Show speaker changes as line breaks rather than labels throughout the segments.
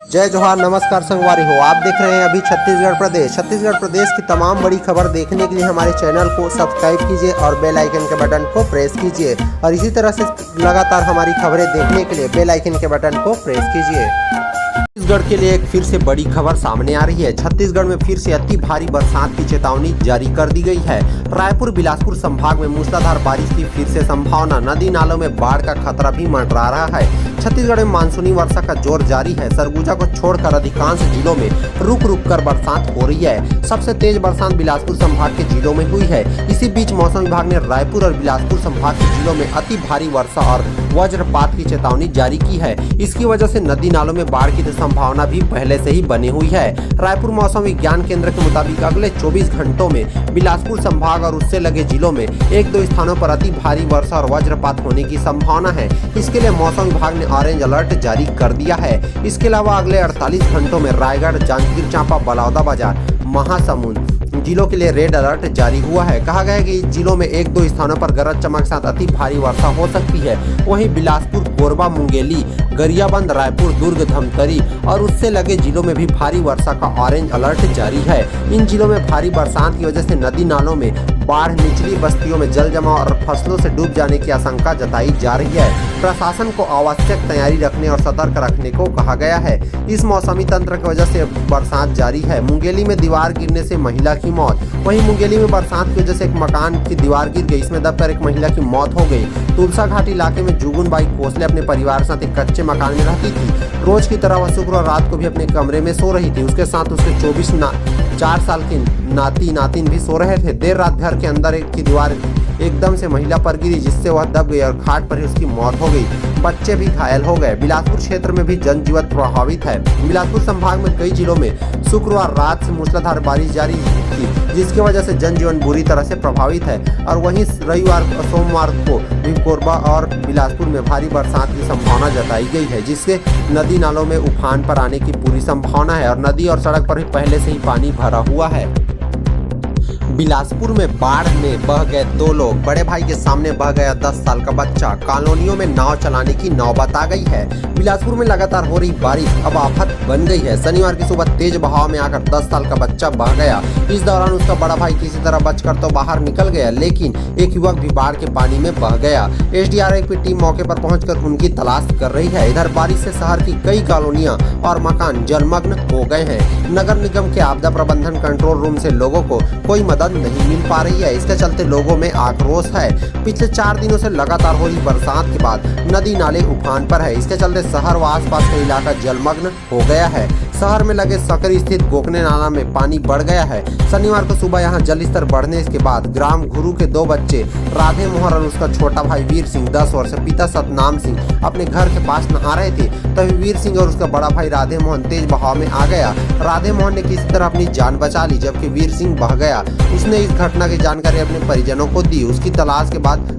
जय जोहार, नमस्कार संगवारी हो। आप देख रहे हैं अभी छत्तीसगढ़ प्रदेश की तमाम बड़ी खबर देखने के लिए हमारे चैनल को सब्सक्राइब कीजिए और बेल आइकन के बटन को प्रेस कीजिए और इसी तरह से लगातार हमारी खबरें देखने के लिए बेल आइकन के बटन को प्रेस कीजिए। छत्तीसगढ़ के लिए एक फिर से बड़ी खबर सामने आ रही है। छत्तीसगढ़ में फिर से अति भारी बरसात की चेतावनी जारी कर दी गई है। रायपुर बिलासपुर संभाग में मूसलाधार बारिश की फिर से संभावना, नदी नालों में बाढ़ का खतरा भी मंडरा रहा है। छत्तीसगढ़ में मानसूनी वर्षा का जोर जारी है। सरगुजा को छोड़कर अधिकांश जिलों में रुक रुक कर बरसात हो रही है। सबसे तेज बरसात बिलासपुर संभाग के जिलों में हुई है। इसी बीच मौसम विभाग ने रायपुर और बिलासपुर संभाग के जिलों में अति भारी वर्षा और वज्रपात की चेतावनी जारी की है। इसकी वजह से नदी नालों में बाढ़ की संभावना भी पहले से ही बनी हुई है। रायपुर मौसम विज्ञान केंद्र के मुताबिक अगले 24 घंटों में बिलासपुर संभाग और उससे लगे जिलों में एक दो स्थानों पर अति भारी वर्षा और वज्रपात होने की संभावना है। इसके लिए मौसम विभाग ने ऑरेंज अलर्ट जारी कर दिया है। इसके अलावा अगले 48 घंटों में रायगढ़, जांजगीर चांपा, बलौदाबाजार, महासमुंद जिलों के लिए रेड अलर्ट जारी हुआ है। कहा गया है कि जिलों में एक दो स्थानों पर गरज चमक साथ अति भारी वर्षा हो सकती है। वहीं बिलासपुर, कोरबा, मुंगेली, गरियाबंद, रायपुर, दुर्ग, धमतरी और उससे लगे जिलों में भी भारी वर्षा का ऑरेंज अलर्ट जारी है। इन जिलों में भारी बरसात की वजह से नदी नालों में बाढ़, निचली बस्तियों में जल जमाव और फसलों से डूब जाने की आशंका जताई जा रही है। प्रशासन को आवश्यक तैयारी रखने और सतर्क रखने को कहा गया है। इस मौसमी तंत्र की वजह से बरसात जारी है। मुंगेली में दीवार गिरने से महिला की मौत। वहीं मुंगेली में बरसात की वजह से एक मकान की दीवार गिर गई, इसमें दबकर एक महिला की मौत हो गई। तुलसा घाटी इलाके में जुगुन बाई कोसले अपने परिवार के साथ एक कच्चे मकान में रहती थी। रोज की तरह वह शुक्रवार रात को भी अपने कमरे में सो रही थी। उसके साथ उसके 4 साल के नातिन भी सो रहे थे। देर रात घर के अंदर की दीवार एकदम से महिला पर गिरी, जिससे वह दब गई और खाट पर ही उसकी मौत हो गई। बच्चे भी घायल हो गए। बिलासपुर क्षेत्र में भी जनजीवन प्रभावित है। बिलासपुर संभाग में कई जिलों में शुक्रवार रात से मूसलाधार बारिश जारी थी, जिसकी वजह से जनजीवन बुरी तरह से प्रभावित है। और वहीं रविवार और सोमवार को भी कोरबा और बिलासपुर में भारी बरसात की संभावना जताई गई है, जिससे नदी नालों में उफान पर आने की पूरी संभावना है और नदी और सड़क पर भी पहले से ही पानी भरा हुआ है। बिलासपुर में बाढ़ में बह गए 2 लोग। बड़े भाई के सामने बह गया 10 साल का बच्चा। कॉलोनियों में नाव चलाने की नौबत आ गई है। बिलासपुर में लगातार हो रही बारिश अब आफत बन गई है। शनिवार की सुबह तेज बहाव में आकर 10 साल का बच्चा बह गया। इस दौरान उसका बड़ा भाई किसी तरह बचकर तो बाहर निकल गया, लेकिन एक युवक भी बाढ़ के पानी में बह गया। एसडीआरएफ की टीम मौके पर पहुंचकर उनकी तलाश कर रही है। इधर बारिश से शहर की कई कॉलोनियां और मकान जलमग्न हो गए हैं। नगर निगम के आपदा प्रबंधन कंट्रोल रूम से लोगों को कोई मदद नहीं मिल पा रही है। इसके चलते लोगों में आक्रोश है। पिछले 4 दिनों से लगातार हो रही बरसात के बाद नदी नाले उफान पर है। इसके चलते शहर व आसपास का इलाका जलमग्न हो गया है। शहर में लगे सकरी स्थित गोकने नाला में पानी बढ़ गया है। शनिवार को सुबह यहां जल स्तर बढ़ने के बाद ग्राम घुरू के 2 बच्चे राधे मोहन और उसका छोटा भाई वीर सिंह 10 वर्ष पिता सतनाम सिंह अपने घर के पास नहा रहे थे। तभी वीर सिंह और उसका बड़ा भाई राधे मोहन तेज बहाव में आ गया। राधे मोहन ने किसी तरह अपनी जान बचा ली, जबकि वीर सिंह बह गया। उसने इस घटना की जानकारी अपने परिजनों को दी। उसकी तलाश के बाद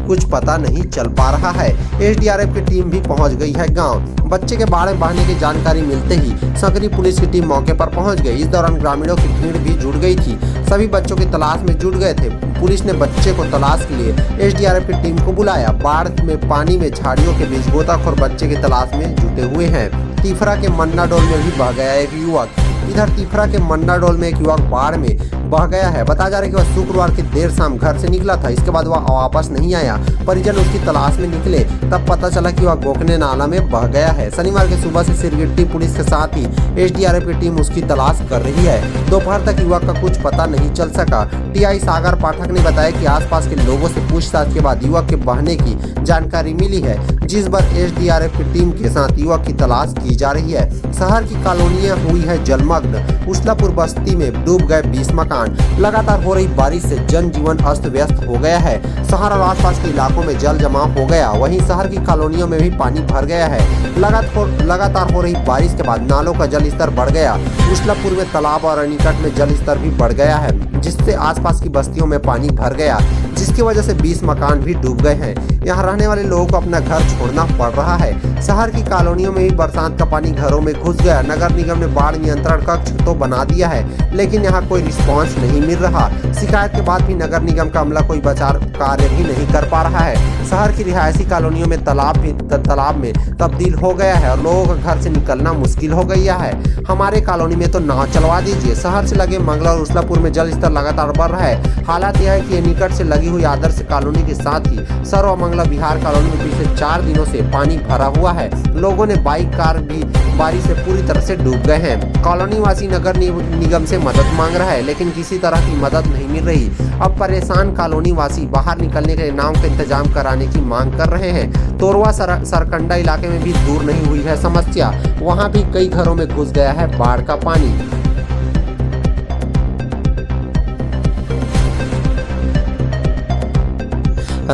कुछ पता नहीं चल पा रहा है। एसडीआरएफ की टीम भी पहुंच गई है गांव। बच्चे के बाढ़ में बहने की जानकारी मिलते ही सकरी पुलिस की टीम मौके पर पहुंच गई। इस दौरान ग्रामीणों की भीड़ भी जुट गई थी। सभी बच्चों की तलाश में जुट गए थे। पुलिस ने बच्चे को तलाश के लिए एसडीआरएफ की टीम को बुलाया। बाढ़ में पानी में झाड़ियों के बीच गोताखोर बच्चे की तलाश में जुटे हुए हैं। तिफरा के मन्नाडोल में भी बह गया एक युवक। इधर तिफरा के मन्नाडोल में एक युवक बाढ़ में बह गया है। बताया जा रहा है कि वह शुक्रवार की देर शाम घर से निकला था। इसके बाद वह वापस नहीं आया। परिजन उसकी तलाश में निकले, तब पता चला कि वह गोकने नाला में बह गया है। शनिवार की सुबह से सिरगिट्टी पुलिस के साथ ही एसडीआरएफ की टीम उसकी तलाश कर रही है। दोपहर तक युवक का कुछ पता नहीं चल सका। टीआई सागर पाठक ने बताया कि आसपास के लोगों से पूछताछ के बाद युवक के बहने की जानकारी मिली है, जिस पर एसडीआरएफ की टीम के साथ युवक की तलाश की जा रही है। शहर की कॉलोनियां हुई है जलमग्न। उछलापुर बस्ती में डूब गए 20 मकान। लगातार हो रही बारिश से जनजीवन अस्त व्यस्त हो गया है। शहर और आसपास के इलाकों में जल जमाव हो गया। वहीं शहर की कॉलोनियों में भी पानी भर गया है। लगातार हो रही बारिश के बाद नालों का जल स्तर बढ़ गया। उछलापुर में तालाब और अनीकट में जल स्तर भी बढ़ गया है, जिससे आसपास की बस्तियों में पानी भर गया, जिस जिसकी वजह से 20 मकान भी डूब गए हैं। यहाँ रहने वाले लोगों को अपना घर छोड़ना पड़ रहा है। शहर की कॉलोनियों में भी बरसात का पानी घरों में घुस गया। नगर निगम ने बाढ़ नियंत्रण कक्ष तो बना दिया है, लेकिन यहाँ कोई रिस्पांस नहीं मिल रहा। शिकायत के बाद भी नगर निगम का अमला कोई बचाव कार्य भी नहीं कर पा रहा है। शहर की रिहायशी कॉलोनियों में तालाब में तब्दील हो गया है और लोगों का घर से निकलना मुश्किल हो गया है। हमारे कॉलोनी में तो नाव चलवा दीजिए। शहर से लगे मंगला और उसलापुर में जल स्तर लगातार बढ़ रहा है। हालात यह है कि निकट से लगी हुई आदर्श कॉलोनी के साथ ही सर्व मंगला विहार कॉलोनी में पिछले 4 दिनों से पानी भरा हुआ है। लोगों ने बाइक कार भी बारिश से पूरी तरह से डूब गए हैं। कॉलोनी वासी नगर निगम से मदद मांग रहा है, लेकिन किसी तरह की मदद नहीं मिल रही। अब परेशान कॉलोनी वासी बाहर निकलने के लिए नाव का इंतजाम कराने की मांग कर रहे हैं। तोरवा सरकंडा इलाके में भी दूर नहीं हुई है समस्या। वहां भी कई घरों में घुस गया है बाढ़ का पानी।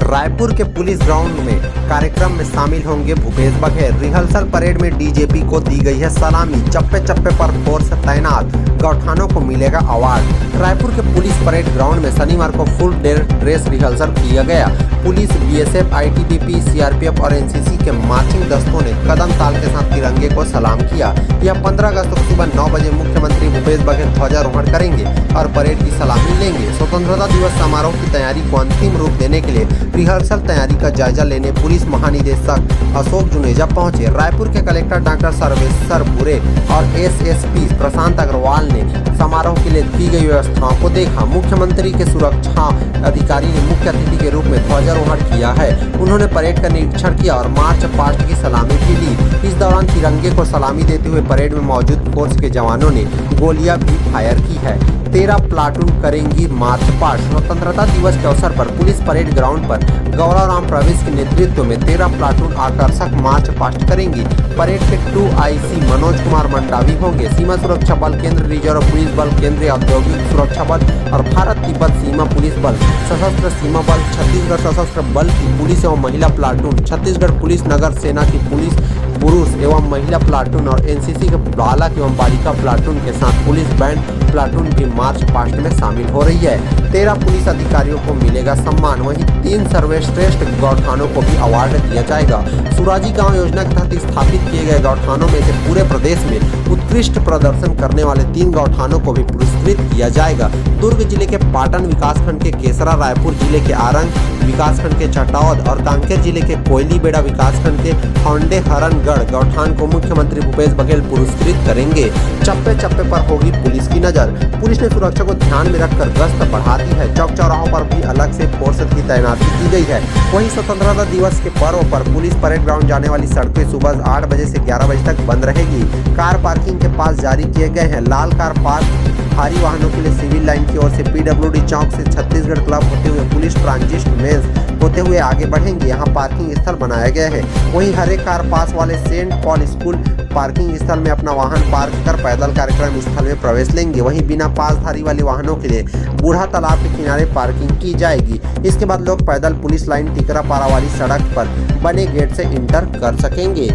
रायपुर के पुलिस ग्राउंड में कार्यक्रम में शामिल होंगे भूपेश बघेल। रिहर्सल परेड में डीजीपी को दी गई है सलामी। चप्पे चप्पे पर फोर्स तैनात, गौठानों को मिलेगा अवार्ड। रायपुर के पुलिस परेड ग्राउंड में शनिवार को फुल ड्रेस रिहर्सल किया गया। पुलिस, बीएसएफ, आईटीबीपी, सीआरपीएफ और एनसीसी के मार्चिंग दस्तों ने कदम ताल के साथ तिरंगे को सलाम किया। यह 15 अगस्त को सुबह 9 बजे मुख्यमंत्री भूपेश बघेल ध्वजारोहण करेंगे और परेड की सलामी लेंगे। स्वतंत्रता दिवस समारोह की तैयारी को अंतिम रूप देने के लिए रिहर्सल तैयारी का जायजा लेने पुलिस महानिदेशक अशोक जुनेजा पहुंचे। रायपुर के कलेक्टर डॉक्टर सर्वेश्वर भूरे और एसएसपी प्रशांत अग्रवाल ने समारोह के लिए की गई व्यवस्थाओं को देखा। मुख्यमंत्री के सुरक्षा अधिकारी ने मुख्य अतिथि के रूप में ध्वजारोहण किया है। उन्होंने परेड का निरीक्षण किया और मार्च पास्ट की सलामी भी ली। इस दौरान तिरंगे को सलामी देते हुए परेड में मौजूद फोर्स के जवानों ने गोलियां भी फायर की है। 13 प्लाटून करेंगी मार्च पास्ट। स्वतंत्रता दिवस के अवसर पर पुलिस परेड ग्राउंड पर गौरव राम प्रवेश के नेतृत्व में 13 प्लाटून आकर्षक मार्च पास्ट करेंगी। परेड के 2IC मनोज कुमार मंडावी होंगे। सीमा सुरक्षा बल, केंद्रीय रिजर्व पुलिस बल, केंद्रीय औद्योगिक सुरक्षा बल और भारत तिब्बत सीमा पुलिस बल, सशस्त्र सीमा बल, छत्तीसगढ़ सशस्त्र बल की पुलिस एवं महिला प्लाटून, छत्तीसगढ़ पुलिस नगर सेना की पुलिस पुरुष एवं महिला प्लाटून और एनसीसी के बालक एवं बालिका प्लाटून के साथ पुलिस बैंड प्लाटून भी मार्च पास्ट में शामिल हो रही है। 13 पुलिस अधिकारियों को मिलेगा सम्मान। वहीं 3 सर्वश्रेष्ठ गौठानों को भी अवार्ड दिया जाएगा। सुराजी गांव योजना के तहत स्थापित किए गए गौठानों में से पूरे प्रदेश में उत्कृष्ट प्रदर्शन करने वाले 3 गौठानों को भी पुरस्कृत किया जाएगा। दुर्ग जिले के पाटन विकासखंड के केसरा, रायपुर जिले के आरंग विकासखंड के चटौद और कांकेर जिले के कोयली बेड़ा विकासखंड के हौंडे हरणगढ़ गौठान को मुख्यमंत्री भूपेश बघेल पुरस्कृत करेंगे। चप्पे चप्पे पर होगी पुलिस की नजर। पुलिस ने सुरक्षा को ध्यान में रखकर गश्त बढ़ा दी है। चौक चौराहों पर भी अलग से फोर्स की तैनाती की गई है। वहीं स्वतंत्रता दिवस के पर्व पर पुलिस परेड ग्राउंड जाने वाली सड़कें सुबह 8 बजे से 11 बजे तक बंद रहेगी। कार पार्किंग के पास जारी किए गए हैं। लाल कार पार्क भारी वाहनों के लिए सिविल लाइन की ओर से पीडब्ल्यूडी चौक से छत्तीसगढ़ क्लब होते हुए पुलिस ट्रांजिस्ट मेज होते हुए आगे बढ़ेंगे। यहाँ पार्किंग स्थल बनाया गया है। वहीं हरे कार पास वाले सेंट पॉल स्कूल पार्किंग स्थल में अपना वाहन पार्क कर पैदल कार्यक्रम स्थल में प्रवेश लेंगे। वहीं बिना पासधारी वाले वाहनों के लिए बूढ़ा तालाब के किनारे पार्किंग की जाएगी। इसके बाद लोग पैदल पुलिस लाइन टिकरापारा वाली सड़क पर बने गेट से इंटर कर सकेंगे।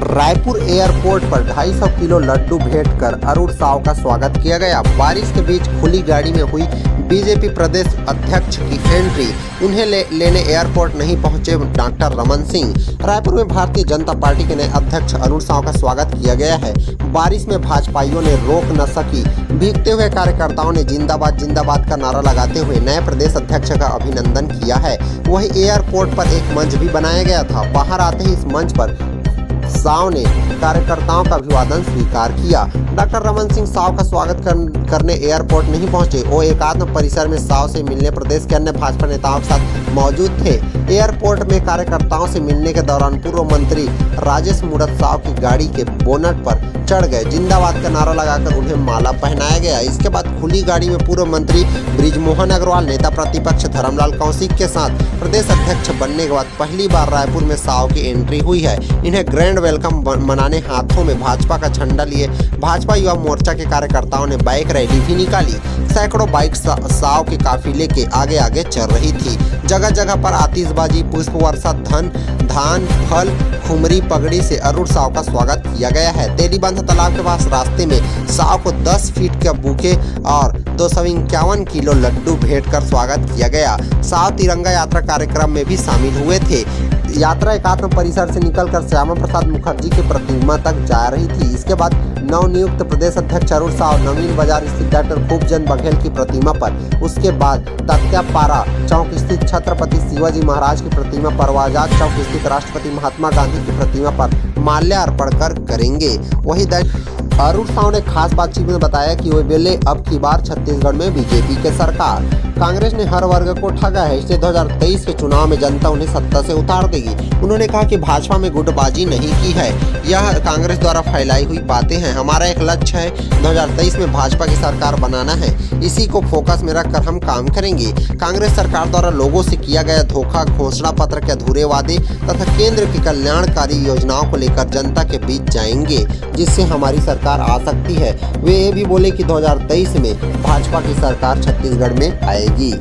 रायपुर एयरपोर्ट पर 250 किलो लड्डू भेंट कर अरुण साव का स्वागत किया गया। बारिश के बीच खुली गाड़ी में हुई बीजेपी प्रदेश अध्यक्ष की एंट्री। उन्हें लेने एयरपोर्ट नहीं पहुंचे डॉक्टर रमन सिंह। रायपुर में भारतीय जनता पार्टी के नए अध्यक्ष अरुण साव का स्वागत किया गया है। बारिश में भाजपाइयों ने रोक न सकी। भीगते हुए कार्यकर्ताओं ने जिंदाबाद जिंदाबाद का नारा लगाते हुए नए प्रदेश अध्यक्ष का अभिनंदन किया है। वहीं एयरपोर्ट पर एक मंच भी बनाया गया था। बाहर आते ही इस मंच पर साव ने कार्यकर्ताओं का अभिवादन स्वीकार किया। डॉक्टर रमन सिंह साव का स्वागत करने एयरपोर्ट नहीं पहुंचे। वो एकात्म परिसर में साव से मिलने प्रदेश के अन्य भाजपा नेताओं के साथ मौजूद थे। एयरपोर्ट में कार्यकर्ताओं से मिलने के दौरान पूर्व मंत्री राजेश मूणत साव की गाड़ी के बोनट पर चढ़ गए। जिंदाबाद का नारा लगाकर उन्हें माला पहनाया गया। इसके बाद खुली गाड़ी में पूर्व मंत्री बृजमोहन अग्रवाल, नेता प्रतिपक्ष धर्मलाल कौशिक के साथ प्रदेश अध्यक्ष बनने के बाद पहली बार रायपुर में साव की एंट्री हुई है। इन्हें ग्रैंड वेलकम मनाने हाथों में भाजपा का झंडा लिए भाजपा युवा मोर्चा के कार्यकर्ताओं ने बाइक रैली भी निकाली। सैकड़ों बाइक साव के काफिले के आगे आगे चल रही थी। जगह जगह पर आतिशबाजी, पुष्प वर्षा, धान, फल, खुमरी, पगड़ी से अरुण साव का स्वागत किया गया है। तेलीबंध तालाब के पास रास्ते में साव को 10 फीट के बूके और 251 किलो लड्डू भेंट कर स्वागत किया गया। साव तिरंगा यात्रा कार्यक्रम में भी शामिल हुए थे। यात्रा एकात्म परिसर से निकलकर श्यामा प्रसाद मुखर्जी की प्रतिमा तक जा रही थी। इसके बाद नवनियुक्त प्रदेश अध्यक्ष अरुण साव नवीन बाजार स्थित डॉक्टर खूबचंद बघेल की प्रतिमा पर, उसके बाद तख्तियापारा चौक स्थित छत्रपति शिवाजी महाराज की प्रतिमा पर, आजाद चौक स्थित राष्ट्रपति महात्मा गांधी की प्रतिमा पर माल्यार्पण करेंगे। वहीं अरुण साव ने खास बातचीत में बताया कि वे बोले अब की बार छत्तीसगढ़ में बीजेपी के सरकार। कांग्रेस ने हर वर्ग को ठगा है, इसलिए 2023 के चुनाव में जनता उन्हें सत्ता से उतार देगी। उन्होंने कहा कि भाजपा में गुटबाजी नहीं की है, यह कांग्रेस द्वारा फैलाई हुई बातें हैं। हमारा एक लक्ष्य है, 2023 में भाजपा की सरकार बनाना है, इसी को फोकस में रखकर हम काम करेंगे। कांग्रेस सरकार द्वारा लोगों से किया गया धोखा, घोषणा पत्र के अधूरे वादे तथा केंद्र की कल्याणकारी योजनाओं को लेकर जनता के बीच जाएंगे, जिससे हमारी सरकार आ सकती है। वे ये भी बोले कि 2023 में भाजपा की सरकार छत्तीसगढ़ में आएगी।